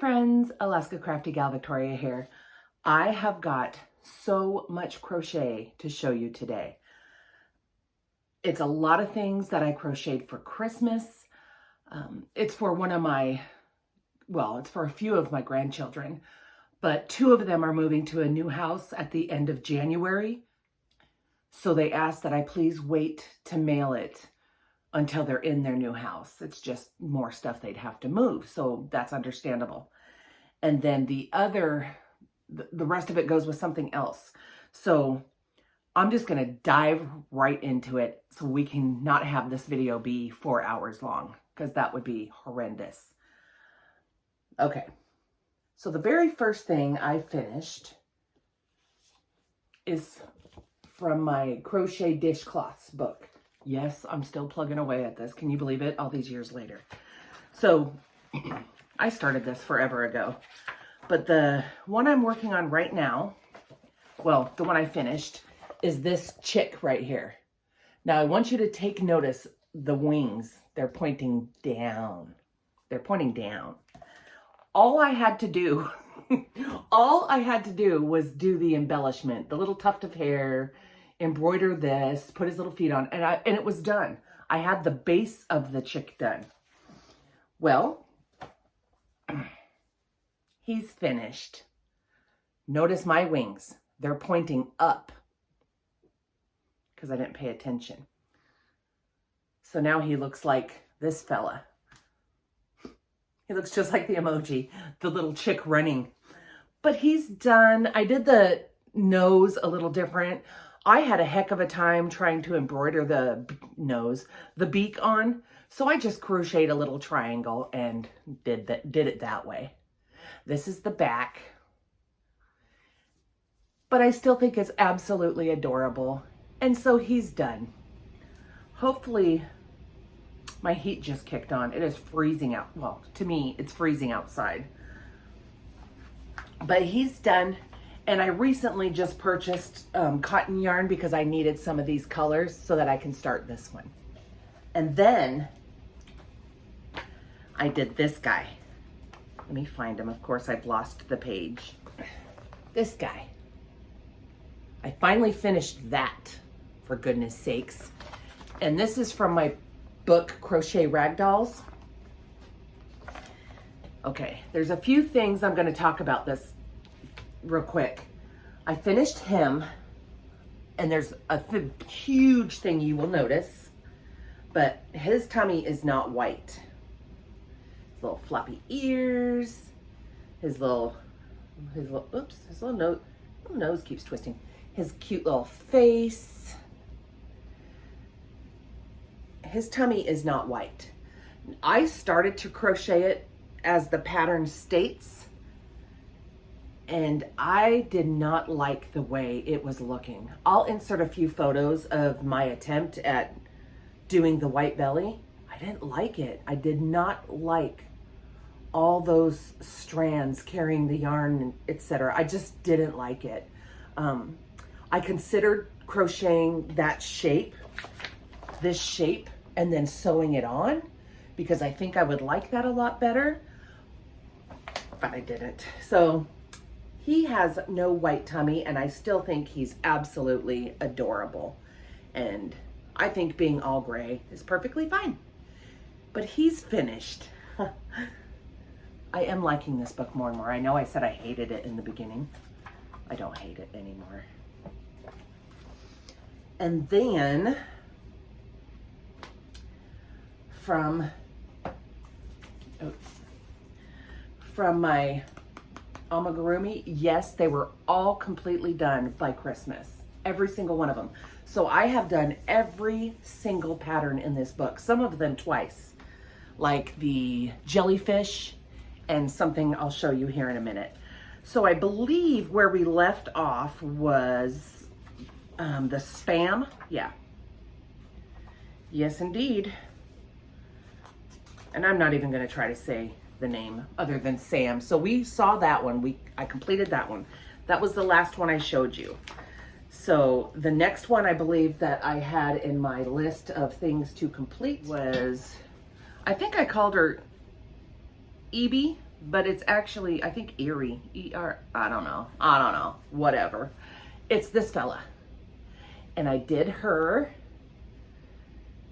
friends, AlaskaCraftyGalVictoria here. I have got so much crochet to show you today. It's a lot of things that I crocheted for Christmas. It's for it's for a few of my grandchildren, but two of them are moving to a new house at the end of January. So they asked that I please wait to mail it until they're in their new house. It's just more stuff they'd have to move, so that's understandable. And then the rest of it goes with something else. So I'm just gonna dive right into it so we can not have this video be 4 hours long, because that would be horrendous. Okay, so the very first thing I finished is from my Crochet Dishcloths book. Yes, I'm still plugging away at this. Can you believe it? All these years later. So I started this forever ago, but the one I'm working on right now, well, the one I finished, is this chick right here. Now I want you to take notice, the wings, they're pointing down. They're pointing down. All I had to do, was do the embellishment, the little tuft of hair, embroider this, put his little feet on, and it was done. I had the base of the chick done. Well, he's finished. Notice my wings. They're pointing up because I didn't pay attention. So now he looks like this fella. He looks just like the emoji, the little chick running. But he's done. I did the nose a little different. I had a heck of a time trying to embroider the beak on. So I just crocheted a little triangle and did it that way. This is the back. But I still think it's absolutely adorable. And so he's done. Hopefully, my heat just kicked on. It is freezing out. Well, to me, it's freezing outside. But he's done. And I recently just purchased cotton yarn because I needed some of these colors so that I can start this one. And then I did this guy. Let me find him. Of course, I've lost the page. This guy. I finally finished that, for goodness sakes. And this is from my book, Crochet Ragdolls. Okay, there's a few things I'm going to talk about this real quick. I finished him, and there's a huge thing you will notice, but his tummy is not white. His little floppy ears, his little nose keeps twisting. His cute little face. His tummy is not white. I started to crochet it as the pattern states, and I did not like the way it was looking. I'll insert a few photos of my attempt at doing the white belly. I didn't like it. I did not like all those strands carrying the yarn, etc. I just didn't like it. I considered crocheting that shape, this shape, and then sewing it on, because I think I would like that a lot better, but I didn't. So he has no white tummy, and I still think he's absolutely adorable. And I think being all gray is perfectly fine. But he's finished. I am liking this book more and more. I know I said I hated it in the beginning. I don't hate it anymore. And then from my Amigurumi, yes, they were all completely done by Christmas. Every single one of them. So I have done every single pattern in this book, some of them twice, like the jellyfish and something I'll show you here in a minute. So I believe where we left off was the spam. Yeah. Yes, indeed. And I'm not even going to try to say the name other than Sam. So we saw that one. I completed that one. That was the last one I showed you. So the next one I believe that I had in my list of things to complete was, I think I called her Evie, but it's actually, I think Erie, E-R, I don't know, whatever. It's this fella. And I did her.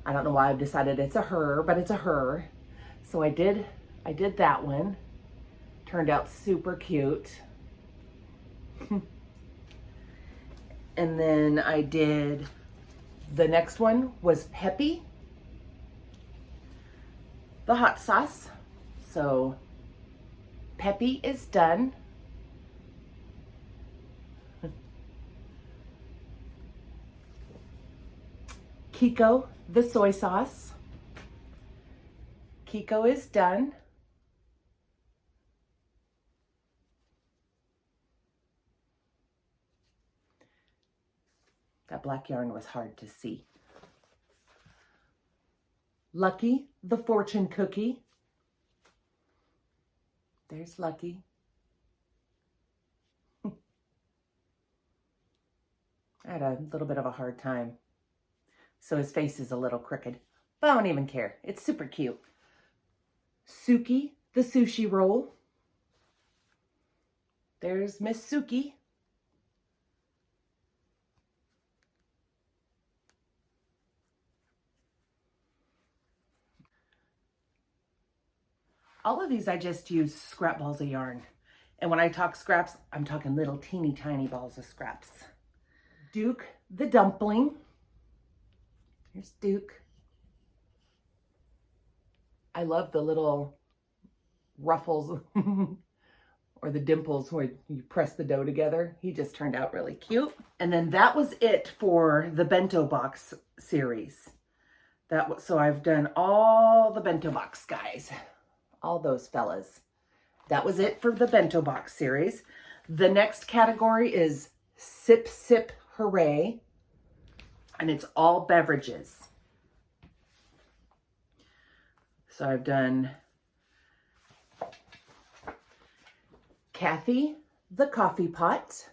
I don't know why I've decided it's a her, but it's a her. So I did that one. Turned out super cute. And then I did, the next one was Peppy, the hot sauce. So Peppy is done. Kiko, the soy sauce. Kiko is done. That black yarn was hard to see. Lucky, the fortune cookie. There's Lucky. I had a little bit of a hard time. So his face is a little crooked, but I don't even care. It's super cute. Suki, the sushi roll. There's Miss Suki. All of these I just use scrap balls of yarn. And when I talk scraps, I'm talking little teeny tiny balls of scraps. Duke, the dumpling. Here's Duke. I love the little ruffles or the dimples where you press the dough together. He just turned out really cute. And then that was it for the bento box series. So I've done all the bento box guys. All those fellas. That was it for the bento box series. The next category is Sip Sip Hooray, and it's all beverages. So I've done Kathy, the coffee pot.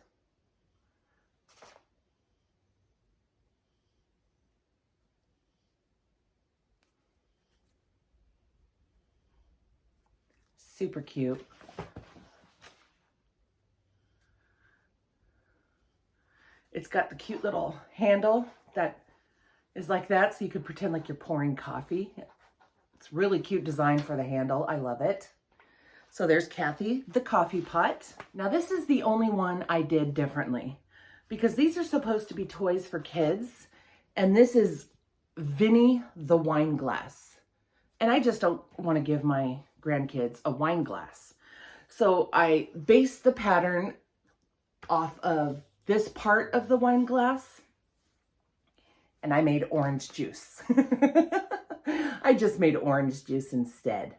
Super cute. It's got the cute little handle that is like that, so you could pretend like you're pouring coffee. It's really cute design for the handle. I love it. So there's Kathy, the coffee pot. Now this is the only one I did differently because these are supposed to be toys for kids, and this is Vinny, the wine glass. And I just don't want to give my grandkids a wine glass. So I based the pattern off of this part of the wine glass, and I made orange juice. I just made orange juice instead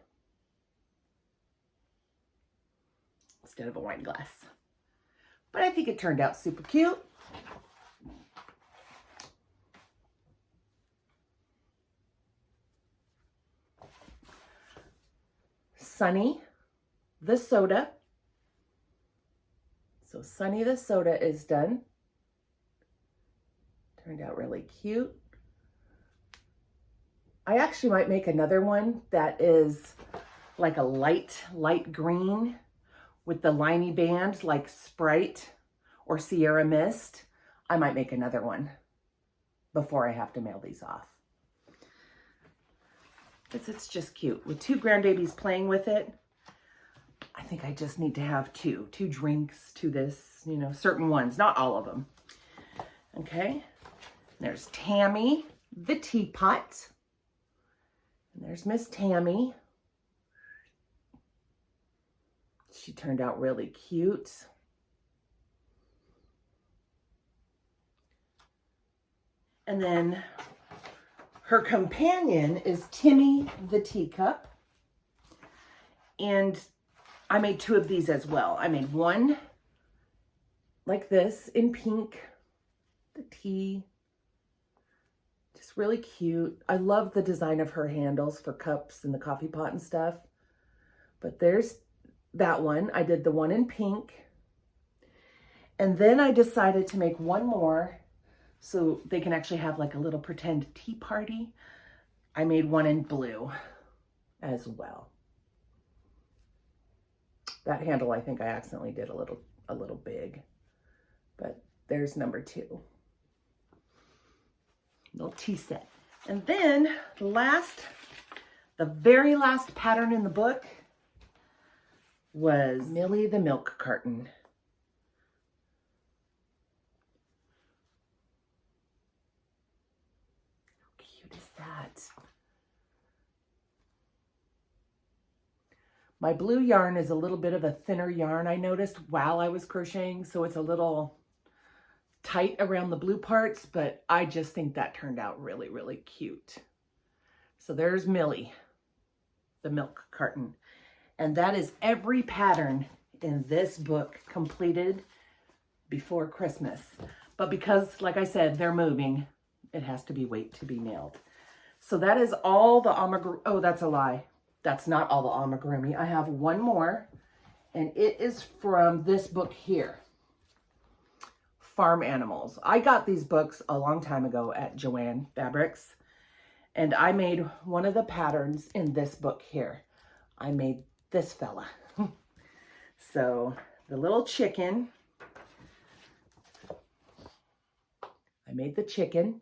of a wine glass. But I think it turned out super cute. Sunny, the soda. So Sunny the soda is done. Turned out really cute. I actually might make another one that is like a light green with the liney band like Sprite or Sierra Mist. I might make another one before I have to mail these off. Because it's just cute. With two grandbabies playing with it, I think I just need to have two drinks to this, you know, certain ones, not all of them. Okay, there's Tammy, the teapot. And there's Miss Tammy. She turned out really cute. And then her companion is Timmy the teacup. And I made two of these as well. I made one like this in pink, the tea. Just really cute. I love the design of her handles for cups and the coffee pot and stuff. But there's that one. I did the one in pink. And then I decided to make one more so they can actually have like a little pretend tea party. I made one in blue as well. That handle, I think I accidentally did a little big, but there's number 2. Little tea set. And then the very last pattern in the book was Millie the Milk Carton. How cute is that? My blue yarn is a little bit of a thinner yarn, I noticed while I was crocheting, so it's a little tight around the blue parts, but I just think that turned out really, really cute. So there's Millie, the milk carton. And that is every pattern in this book completed before Christmas. But because, like I said, they're moving, it has to be wait to be mailed. So that is all the amigurumi. Oh, that's a lie. That's not all the amigurumi. I have one more, and it is from this book here, Farm Animals. I got these books a long time ago at Joann Fabrics, and I made one of the patterns in this book here. I made this fella. So the little chicken, I made the chicken.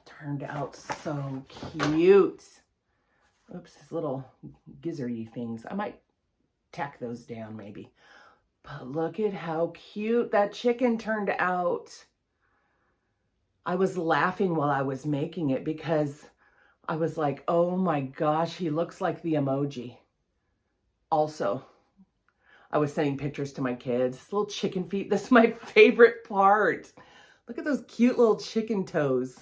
Turned out so cute. Oops, his little gizzardy things. I might tack those down maybe. But look at how cute that chicken turned out. I was laughing while I was making it because I was like, oh my gosh, he looks like the emoji. Also, I was sending pictures to my kids. This little chicken feet, this is my favorite part. Look at those cute little chicken toes.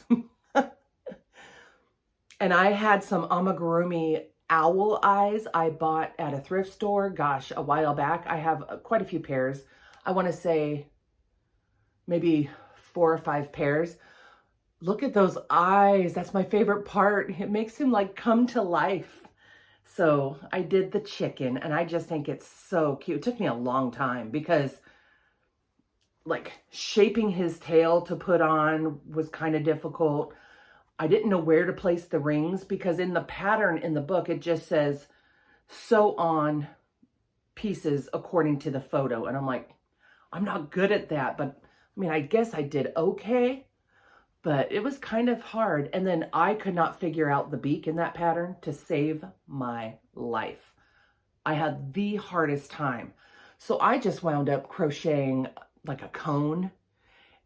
And I had some amigurumi owl eyes I bought at a thrift store, gosh, a while back. I have quite a few pairs. I want to say maybe 4 or 5 pairs. Look at those eyes. That's my favorite part. It makes him like come to life. So I did the chicken, and I just think it's so cute. It took me a long time because like shaping his tail to put on was kind of difficult. I didn't know where to place the rings because in the pattern in the book, it just says sew on pieces according to the photo. And I'm like, I'm not good at that, but I mean, I guess I did okay, but it was kind of hard. And then I could not figure out the beak in that pattern to save my life. I had the hardest time. So I just wound up crocheting like a cone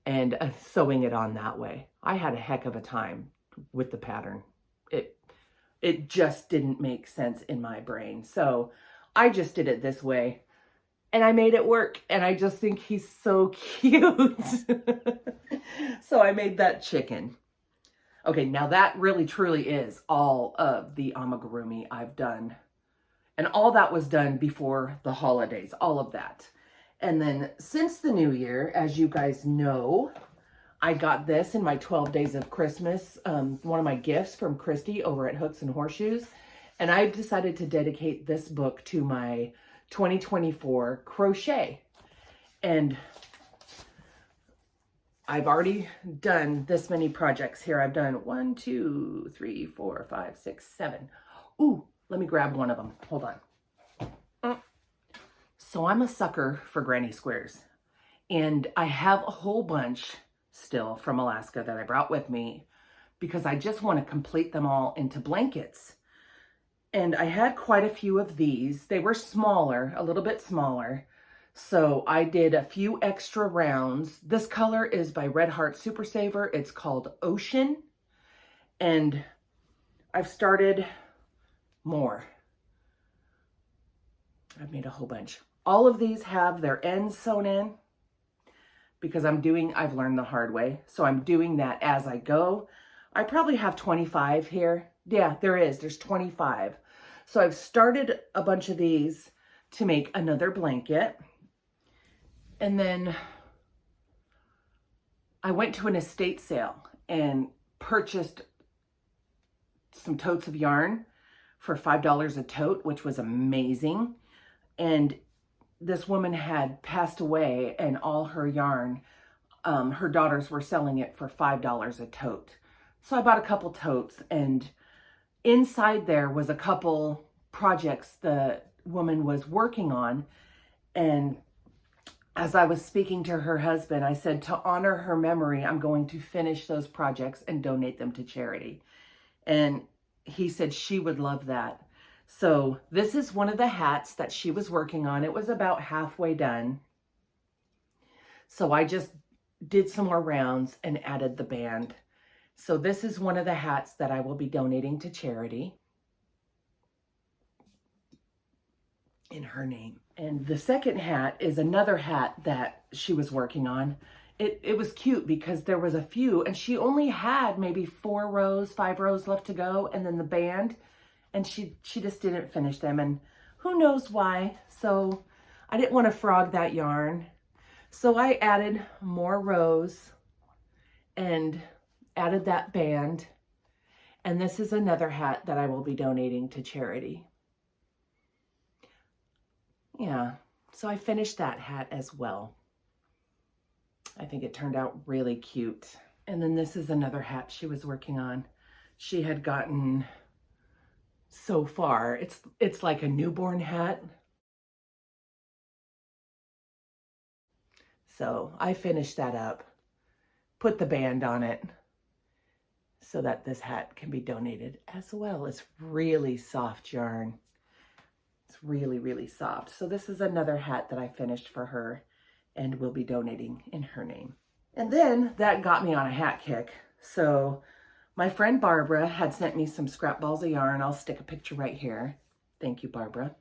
and sewing it on that way. I had a heck of a time with the pattern. It just didn't make sense in my brain. So I just did it this way and I made it work. And I just think he's so cute. So I made that chicken. Okay, now that really truly is all of the amigurumi I've done. And all that was done before the holidays, all of that. And then since the new year, as you guys know, I got this in my 12 Days of Christmas, one of my gifts from Christy over at Hooks and Horseshoes. And I decided to dedicate this book to my 2024 crochet. And I've already done this many projects here. I've done 1, 2, 3, 4, 5, 6, 7. Ooh, let me grab one of them. Hold on. So I'm a sucker for granny squares. And I have a whole bunch still from Alaska that I brought with me because I just want to complete them all into blankets. And I had quite a few of these. They were smaller, a little bit smaller. So I did a few extra rounds. This color is by Red Heart Super Saver. It's called Ocean. And I've started more. I've made a whole bunch. All of these have their ends sewn in because I've learned the hard way. So I'm doing that as I go. I probably have 25 here. Yeah, there's 25. So I've started a bunch of these to make another blanket. And then I went to an estate sale and purchased some totes of yarn for $5 a tote, which was amazing. And this woman had passed away and all her yarn, her daughters were selling it for $5 a tote. So I bought a couple totes, and inside there was a couple projects the woman was working on. And as I was speaking to her husband, I said, to honor her memory, I'm going to finish those projects and donate them to charity. And he said she would love that. So this is one of the hats that she was working on. It was about halfway done. So I just did some more rounds and added the band. So this is one of the hats that I will be donating to charity in her name. And the second hat is another hat that she was working on. It was cute because there was a few, and she only had maybe 4 rows, 5 rows left to go, and then the band, and she just didn't finish them, and who knows why. So I didn't want to frog that yarn. So I added more rows and added that band. And this is another hat that I will be donating to charity. Yeah, so I finished that hat as well. I think it turned out really cute. And then this is another hat she was working on. She had gotten so far. It's like a newborn hat. So I finished that up, put the band on it so that this hat can be donated as well. It's really soft yarn. It's really, really soft. So this is another hat that I finished for her and will be donating in her name. And then that got me on a hat kick. So my friend Barbara had sent me some scrap balls of yarn. I'll stick a picture right here. Thank you, Barbara.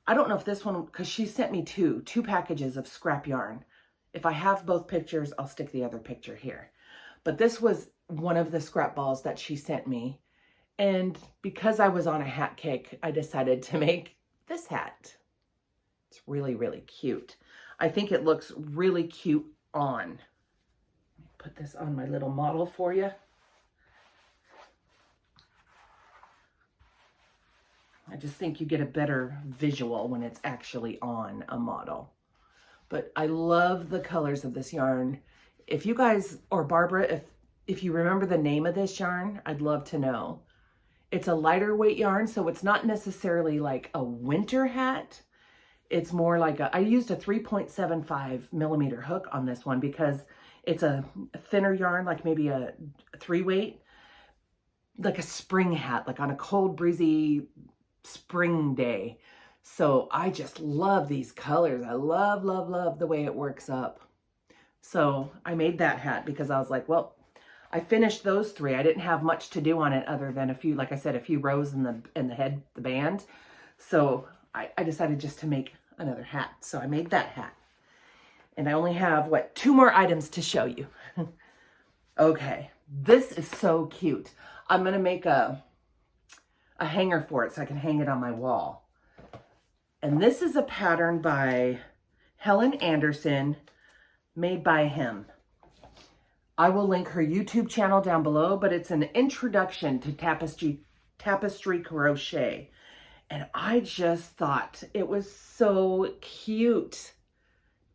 I don't know if this one, because she sent me two packages of scrap yarn. If I have both pictures, I'll stick the other picture here. But this was one of the scrap balls that she sent me. And because I was on a hat kick, I decided to make this hat. It's really, really cute. I think it looks really cute on. Put this on my little model for you. I just think you get a better visual when it's actually on a model. But I love the colors of this yarn. If you guys, or Barbara, if you remember the name of this yarn, I'd love to know. It's a lighter weight yarn, so it's not necessarily like a winter hat. It's more like I used a 3.75 millimeter hook on this one because it's a thinner yarn, like maybe a 3 weight, like a spring hat, like on a cold, breezy spring day. So I just love these colors. I love, love, love the way it works up. So I made that hat because I was like, well, I finished those 3. I didn't have much to do on it other than a few, like I said, a few rows in the head, the band. So I decided just to make another hat. So I made that hat. And I only have, 2 more items to show you. Okay, this is so cute. I'm going to make a hanger for it so I can hang it on my wall. And this is a pattern by Helen Anderson, made by him. I will link her YouTube channel down below, but it's an introduction to tapestry crochet. And I just thought it was so cute.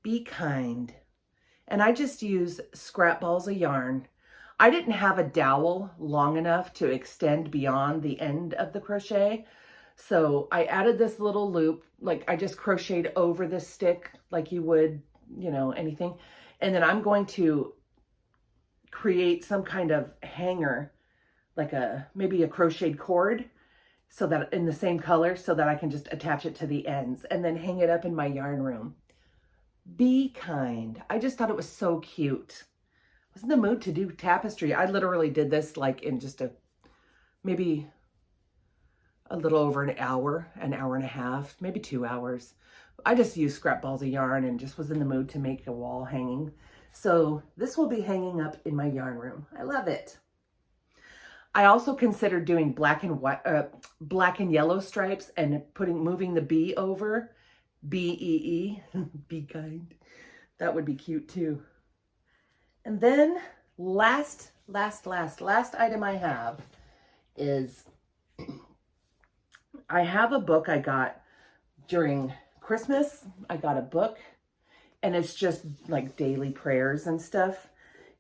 Be kind. And I just use scrap balls of yarn. I didn't have a dowel long enough to extend beyond the end of the crochet. So I added this little loop, like I just crocheted over the stick like you would, you know, anything. And then I'm going to create some kind of hanger, like maybe a crocheted cord, so that in the same color, so that I can just attach it to the ends and then hang it up in my yarn room. Be kind. I just thought it was so cute. I was in the mood to do tapestry. I literally did this like in just maybe a little over an hour and a half, maybe 2 hours. I just used scrap balls of yarn and just was in the mood to make a wall hanging. So this will be hanging up in my yarn room. I love it. I also considered doing black and white, black and yellow stripes and moving the B over, B-E-E, be kind. That would be cute too. And then last item I have is, I have a book I got during Christmas. I got a book and it's just like daily prayers and stuff.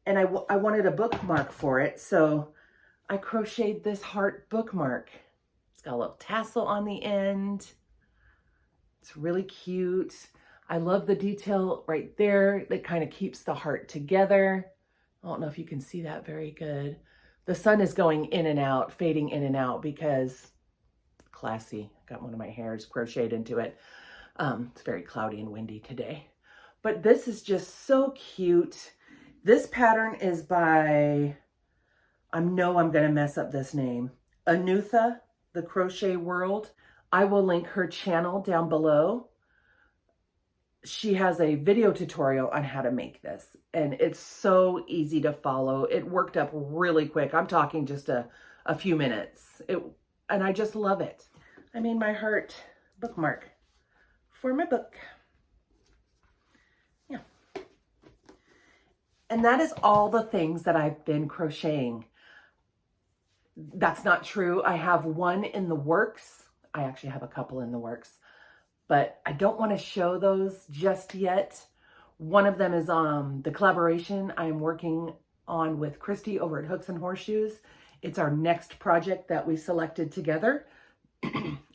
And I wanted a bookmark for it. So I crocheted this heart bookmark. It's got a little tassel on the end. It's really cute. I love the detail right there that kind of keeps the heart together. I don't know if you can see that very good. The sun is going in and out, fading in and out because classy. Got one of my hairs crocheted into it. It's very cloudy and windy today. But this is just so cute. This pattern is by, I know I'm going to mess up this name, Anutha, the Crochet World. I will link her channel down below. She has a video tutorial on how to make this, and it's so easy to follow. It worked up really quick. I'm talking just a few minutes. And I just love it. I made my heart bookmark for my book. Yeah. And that is all the things that I've been crocheting. That's not true. I have one in the works. I actually have a couple in the works, but I don't want to show those just yet. One of them is the collaboration I'm working on with Christy over at Hooks and Horseshoes. It's our next project that we selected together.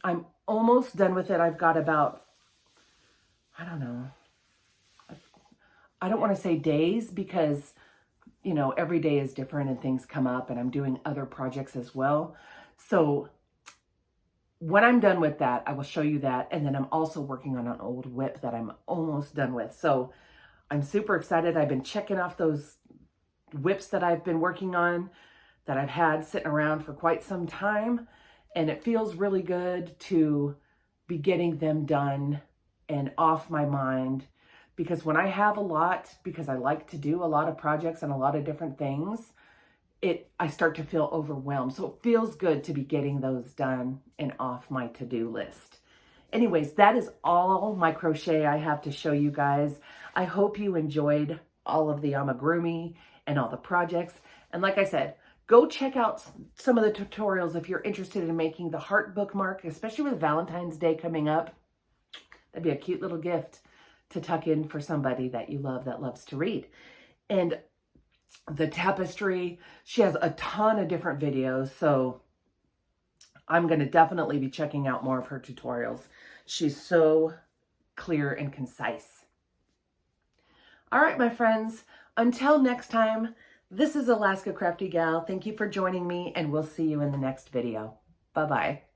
I'm almost done with it. I've got about, I don't know, I don't want to say days because, you know, every day is different and things come up, and I'm doing other projects as well. So when I'm done with that, I will show you that. And then I'm also working on an old whip that I'm almost done with. So I'm super excited. I've been checking off those whips that I've been working on, that I've had sitting around for quite some time. And it feels really good to be getting them done and off my mind. Because when I have a lot, because I like to do a lot of projects and a lot of different things, I start to feel overwhelmed. So it feels good to be getting those done and off my to-do list. Anyways, that is all my crochet I have to show you guys. I hope you enjoyed all of the amigurumi and all the projects. And like I said, go check out some of the tutorials if you're interested in making the heart bookmark, especially with Valentine's Day coming up. That'd be a cute little gift to tuck in for somebody that you love that loves to read. And the tapestry, she has a ton of different videos, so I'm going to definitely be checking out more of her tutorials. She's so clear and concise. All right, my friends, until next time, this is Alaska Crafty Gal. Thank you for joining me, and we'll see you in the next video. Bye-bye.